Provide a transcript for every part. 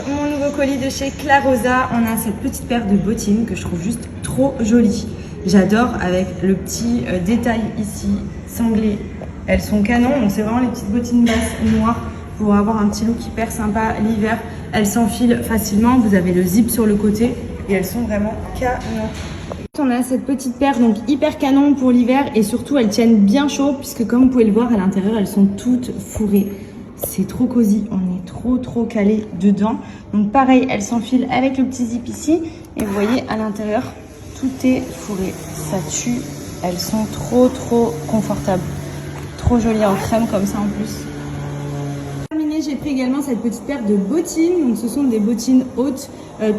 mon nouveau colis de chez Clarosa. On a cette petite paire de bottines que je trouve juste trop jolie. J'adore avec le petit détail ici, sanglé. Elles sont canon, donc c'est vraiment les petites bottines basses noires pour avoir un petit look hyper sympa l'hiver. Elles s'enfilent facilement, vous avez le zip sur le côté et elles sont vraiment canon. On a cette petite paire donc hyper canon pour l'hiver et surtout elles tiennent bien chaud puisque comme vous pouvez le voir à l'intérieur elles sont toutes fourrées. C'est trop cosy, on est trop calé dedans. Donc pareil, elles s'enfilent avec le petit zip ici et vous voyez à l'intérieur tout est fourré. Ça tue, elles sont trop confortables. Trop jolies en crème comme ça en plus. J'ai pris également cette petite paire de bottines. Donc ce sont des bottines hautes,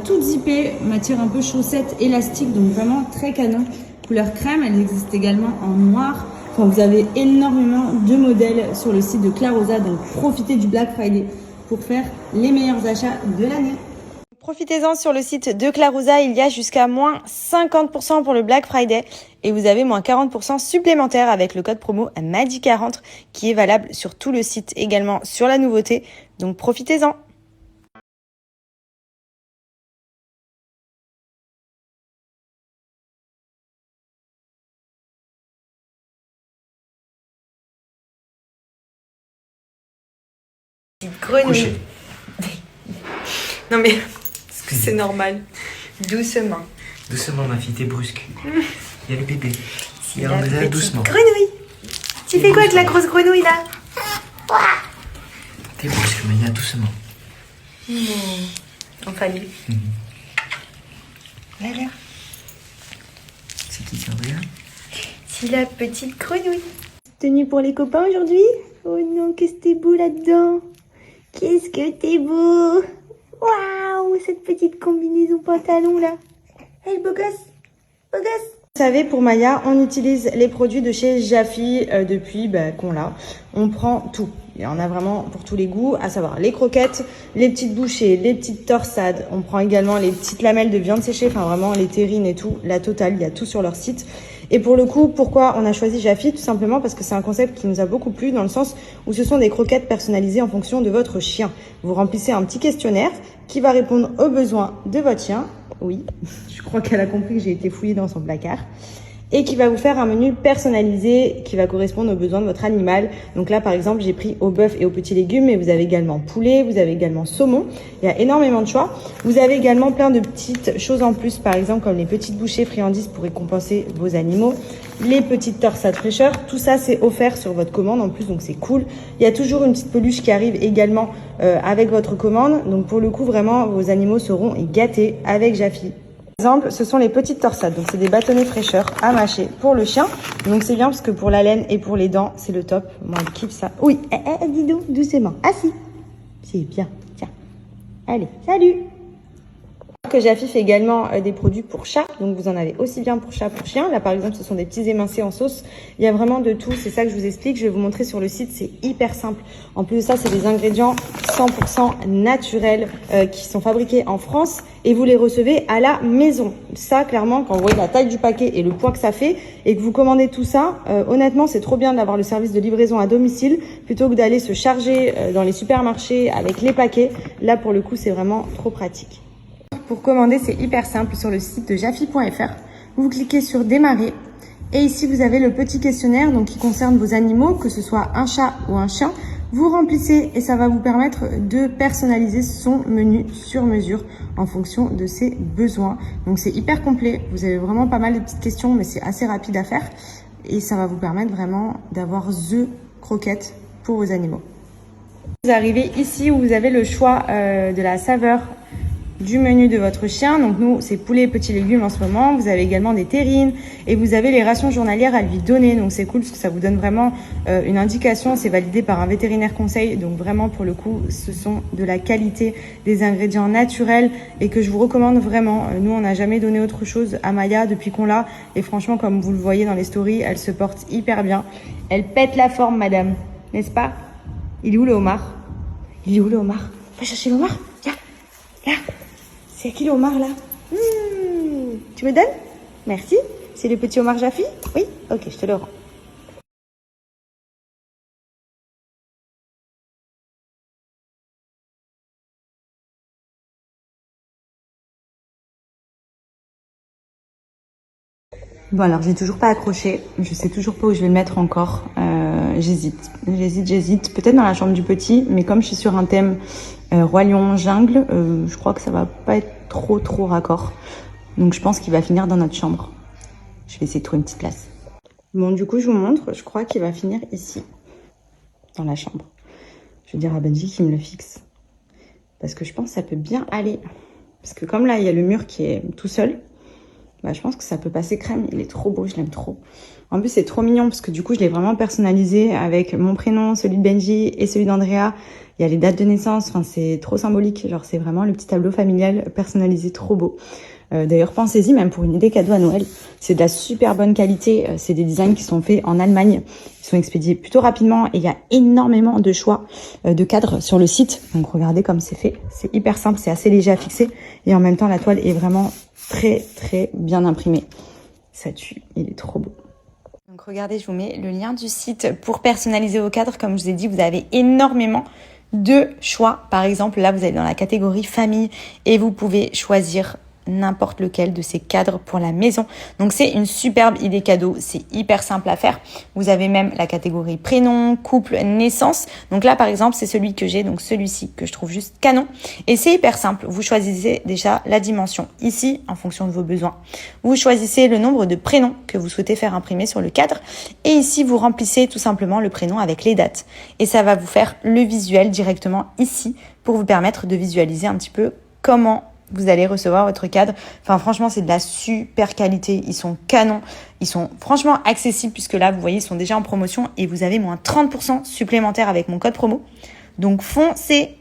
toutes zippées, matière un peu chaussette élastique, donc vraiment très canon. Couleur crème, elles existent également en noir. Enfin, vous avez énormément de modèles sur le site de Clarosa, donc profitez du Black Friday pour faire les meilleurs achats de l'année. Profitez-en sur le site de Clarosa, il y a jusqu'à moins 50% pour le Black Friday et vous avez moins 40% supplémentaire avec le code promo MADI40 qui est valable sur tout le site également sur la nouveauté, donc profitez-en. Grenouille. Non mais, est-ce que c'est normal? Doucement. Doucement ma fille, t'es brusque. Il y a le bébé. Il y a La Andrea, petite doucement. grenouille. Tu fais quoi avec la grosse grenouille là? T'es brusque, Maya, doucement. Enfin lui. Voilà. C'est qui, c'est Andrea? C'est la petite grenouille. Tenue pour les copains aujourd'hui? Oh non, qu'est-ce que t'es beau là-dedans? Qu'est-ce que t'es beau? Waouh, cette petite combinaison pantalon là. Hey, beau gosse, beau gosse. Vous savez, pour Maya, on utilise les produits de chez Jaffy depuis qu'on l'a. On prend tout. Il y en a vraiment pour tous les goûts, à savoir les croquettes, les petites bouchées, les petites torsades. On prend également les petites lamelles de viande séchée, enfin vraiment les terrines et tout, la totale, il y a tout sur leur site. Et pour le coup, pourquoi on a choisi Jaffy? Tout simplement parce que c'est un concept qui nous a beaucoup plu dans le sens où ce sont des croquettes personnalisées en fonction de votre chien. Vous remplissez un petit questionnaire qui va répondre aux besoins de votre chien. Oui, je crois qu'elle a compris que j'ai été fouillée dans son placard. Et qui va vous faire un menu personnalisé qui va correspondre aux besoins de votre animal. Donc là, par exemple, j'ai pris au bœuf et aux petits légumes, mais vous avez également poulet, vous avez également saumon. Il y a énormément de choix. Vous avez également plein de petites choses en plus, par exemple, comme les petites bouchées friandises pour récompenser vos animaux, les petites torsades fraîcheur. Tout ça, c'est offert sur votre commande en plus, donc c'est cool. Il y a toujours une petite peluche qui arrive également avec votre commande. Donc pour le coup, vraiment, vos animaux seront gâtés avec Jaffy. Par exemple, ce sont les petites torsades. Donc, c'est des bâtonnets fraîcheur à mâcher pour le chien. Donc, c'est bien parce que pour la laine et pour les dents, c'est le top. Moi, je kiffe ça. Oui, dis donc, doucement. Ah si, c'est bien. Tiens. Allez, salut. Que Jaffy fait également des produits pour chat, donc vous en avez aussi bien pour chat, pour chien. Là par exemple ce sont des petits émincés en sauce, il y a vraiment de tout, c'est ça que je vous explique, je vais vous montrer sur le site, c'est hyper simple. En plus de ça, c'est des ingrédients 100% naturels qui sont fabriqués en France et vous les recevez à la maison. Ça clairement, quand vous voyez la taille du paquet et le poids que ça fait et que vous commandez tout ça, honnêtement c'est trop bien d'avoir le service de livraison à domicile plutôt que d'aller se charger dans les supermarchés avec les paquets. Là pour le coup c'est vraiment trop pratique. Pour commander, c'est hyper simple sur le site de jaffy.fr. Vous cliquez sur démarrer et ici vous avez le petit questionnaire donc qui concerne vos animaux, que ce soit un chat ou un chien. Vous remplissez et ça va vous permettre de personnaliser son menu sur mesure en fonction de ses besoins. Donc c'est hyper complet. Vous avez vraiment pas mal de petites questions, mais c'est assez rapide à faire et ça va vous permettre vraiment d'avoir the croquette pour vos animaux. Vous arrivez ici où vous avez le choix de la saveur du menu de votre chien. Donc nous, c'est poulet et petits légumes en ce moment. Vous avez également des terrines et vous avez les rations journalières à lui donner. Donc c'est cool parce que ça vous donne vraiment une indication. C'est validé par un vétérinaire conseil. Donc vraiment, pour le coup, ce sont de la qualité, des ingrédients naturels et que je vous recommande vraiment. Nous, on n'a jamais donné autre chose à Maya depuis qu'on l'a. Et franchement, comme vous le voyez dans les stories, elle se porte hyper bien. Elle pète la forme, madame. N'est-ce pas? Il est où le homard? Il est où le homard? Va chercher le homard. Viens. Là. C'est à qui le homard là? Tu me donnes? Merci. C'est le petit homard Jaffy? Oui? Ok, je te le rends. Bon alors j'ai toujours pas accroché, je sais toujours pas où je vais le mettre encore, j'hésite, peut-être dans la chambre du petit, mais comme je suis sur un thème Roi Lion Jungle, je crois que ça va pas être trop raccord, donc je pense qu'il va finir dans notre chambre. Je vais essayer de trouver une petite place. Bon du coup je vous montre, je crois qu'il va finir ici, dans la chambre. Je vais dire à Benji qu'il me le fixe, parce que je pense que ça peut bien aller, parce que comme là il y a le mur qui est tout seul, bah, je pense que ça peut passer crème. Il est trop beau, je l'aime trop. En plus, c'est trop mignon parce que du coup, je l'ai vraiment personnalisé avec mon prénom, celui de Benji et celui d'Andrea. Il y a les dates de naissance. Enfin, c'est trop symbolique. Genre, c'est vraiment le petit tableau familial personnalisé, trop beau. D'ailleurs, pensez-y même pour une idée cadeau à Noël. C'est de la super bonne qualité. C'est des designs qui sont faits en Allemagne. Ils sont expédiés plutôt rapidement et il y a énormément de choix de cadres sur le site. Donc, regardez comme c'est fait. C'est hyper simple, c'est assez léger à fixer et en même temps, la toile est vraiment très bien imprimé. Ça tue, il est trop beau. Donc regardez, je vous mets le lien du site pour personnaliser vos cadres. Comme je vous ai dit, vous avez énormément de choix. Par exemple, là, vous allez dans la catégorie famille et vous pouvez choisir n'importe lequel de ces cadres pour la maison. Donc c'est une superbe idée cadeau, c'est hyper simple à faire. Vous avez même la catégorie prénom, couple, naissance. Donc là par exemple c'est celui que j'ai, donc celui-ci que je trouve juste canon. Et c'est hyper simple, vous choisissez déjà la dimension ici en fonction de vos besoins. Vous choisissez le nombre de prénoms que vous souhaitez faire imprimer sur le cadre. Et ici vous remplissez tout simplement le prénom avec les dates. Et ça va vous faire le visuel directement ici pour vous permettre de visualiser un petit peu comment vous allez recevoir votre cadre. Enfin, franchement, c'est de la super qualité. Ils sont canons. Ils sont franchement accessibles puisque là, vous voyez, ils sont déjà en promotion et vous avez moins 30% supplémentaire avec mon code promo. Donc, foncez!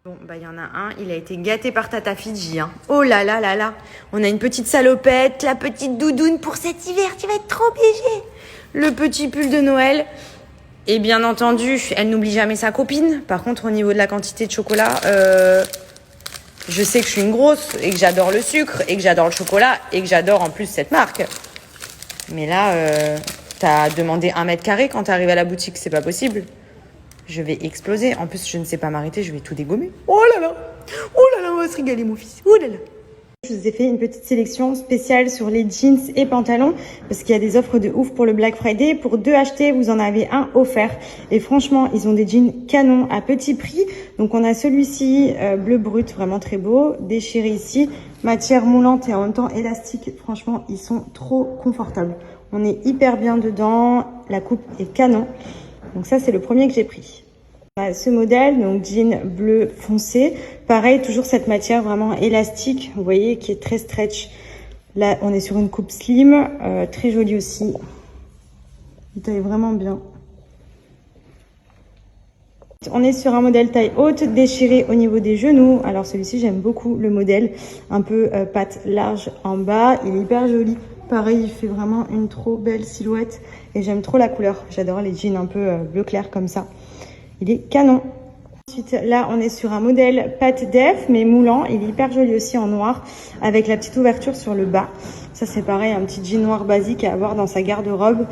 Bon, bah, il y en a un, il a été gâté par Tata Fidji, hein. Oh là là là là. On a une petite salopette, la petite doudoune pour cet hiver, tu vas être trop piégé. Le petit pull de Noël. Et bien entendu, elle n'oublie jamais sa copine. Par contre, au niveau de la quantité de chocolat, je sais que je suis une grosse et que j'adore le sucre et que j'adore le chocolat et que j'adore en plus cette marque. Mais là, t'as demandé 1 mètre carré quand t'arrives à la boutique, c'est pas possible. Je vais exploser. En plus, je ne sais pas m'arrêter, je vais tout dégommer. Oh là là, on va se régaler, mon fils. Oh là là. Je vous ai fait une petite sélection spéciale sur les jeans et pantalons parce qu'il y a des offres de ouf pour le Black Friday. Pour 2 achetés, vous en avez un offert. Et franchement, ils ont des jeans canons à petit prix. Donc, on a celui-ci, bleu brut, vraiment très beau, déchiré ici, matière moulante et en même temps élastique. Franchement, ils sont trop confortables. On est hyper bien dedans. La coupe est canon. Donc ça, c'est le premier que j'ai pris. Ce modèle, donc jean bleu foncé, pareil, toujours cette matière vraiment élastique, vous voyez, qui est très stretch. Là, on est sur une coupe slim, très jolie aussi. Il taille vraiment bien. On est sur un modèle taille haute, déchiré au niveau des genoux. Alors celui-ci, j'aime beaucoup le modèle, un peu patte large en bas. Il est hyper joli. Pareil, il fait vraiment une trop belle silhouette et j'aime trop la couleur. J'adore les jeans un peu bleu clair comme ça. Il est canon. Ensuite, là, on est sur un modèle pâte def, mais moulant. Il est hyper joli aussi en noir, avec la petite ouverture sur le bas. Ça, c'est pareil, un petit jean noir basique à avoir dans sa garde-robe.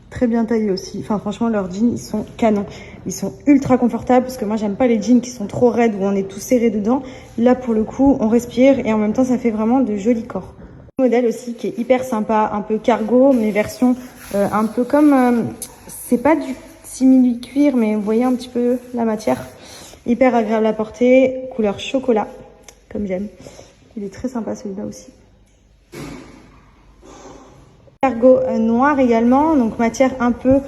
Très bien taillé aussi. Enfin, franchement, leurs jeans, ils sont canons. Ils sont ultra confortables, parce que moi, j'aime pas les jeans qui sont trop raides, où on est tout serré dedans. Là, pour le coup, on respire, et en même temps, ça fait vraiment de jolis corps. Modèle aussi qui est hyper sympa, un peu cargo, mais version un peu comme... c'est pas du simili cuir, mais vous voyez un petit peu la matière. Hyper agréable à porter, couleur chocolat, comme j'aime. Il est très sympa celui-là aussi. Cargo noir également, donc matière un peu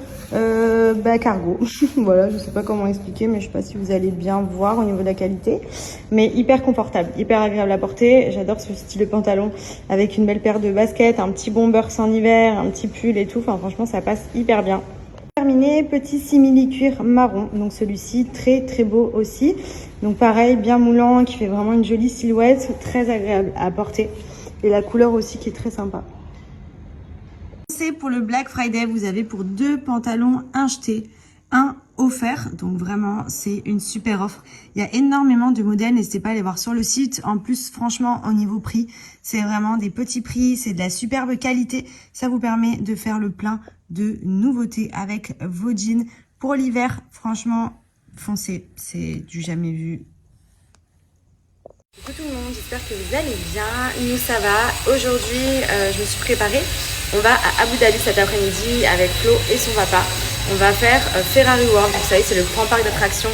cargo. Voilà, je sais pas comment expliquer, mais je sais pas si vous allez bien voir au niveau de la qualité. Mais hyper confortable, hyper agréable à porter. J'adore ce style de pantalon avec une belle paire de baskets, un petit bomber en hiver, un petit pull et tout. Enfin, franchement, ça passe hyper bien. Terminé, petit simili cuir marron, donc celui-ci très beau aussi, donc pareil, bien moulant, qui fait vraiment une jolie silhouette, très agréable à porter et la couleur aussi qui est très sympa. C'est pour le Black Friday, vous avez pour 2 pantalons un jeté un offert, donc vraiment c'est une super offre. Il y a énormément de modèles, n'hésitez pas à aller voir sur le site. En plus franchement au niveau prix, c'est vraiment des petits prix, c'est de la superbe qualité. Ça vous permet de faire le plein de nouveautés avec vos jeans pour l'hiver. Franchement foncez, c'est du jamais vu. Coucou tout le monde, j'espère que vous allez bien. Nous ça va. Aujourd'hui je me suis préparée. On va à Abu Dhabi cet après-midi avec Flo et son papa. On va faire Ferrari World, vous savez c'est le grand parc d'attractions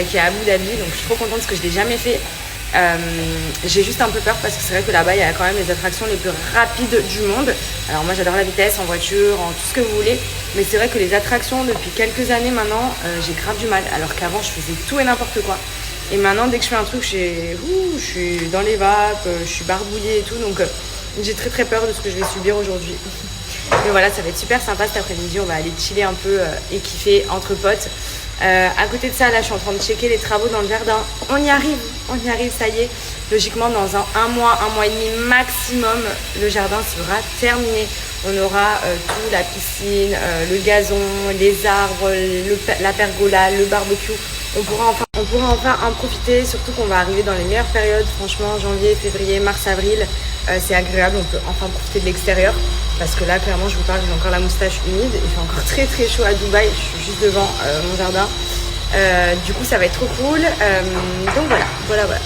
qui est à Abu Dhabi. Donc je suis trop contente parce que je ne l'ai jamais fait. J'ai juste un peu peur parce que c'est vrai que là-bas il y a quand même les attractions les plus rapides du monde. Alors moi j'adore la vitesse en voiture, en tout ce que vous voulez. Mais c'est vrai que les attractions depuis quelques années maintenant j'ai grave du mal. Alors qu'avant je faisais tout et n'importe quoi. Et maintenant dès que je fais un truc je suis dans les vapes, je suis barbouillée et tout. Donc j'ai très peur de ce que je vais subir aujourd'hui. Mais voilà, ça va être super sympa cet après-midi. On va aller chiller un peu et kiffer entre potes. À côté de ça, là, je suis en train de checker les travaux dans le jardin. On y arrive, ça y est. Logiquement, dans un mois et demi maximum, le jardin sera terminé. On aura tout, la piscine, le gazon, les arbres, la pergola, le barbecue. On pourra enfin en profiter, surtout qu'on va arriver dans les meilleures périodes. Franchement, janvier, février, mars, avril, c'est agréable. On peut enfin profiter de l'extérieur. Parce que là, clairement, je vous parle, j'ai encore la moustache humide. Il fait encore très chaud à Dubaï. Je suis juste devant mon jardin. Du coup, ça va être trop cool. Donc voilà.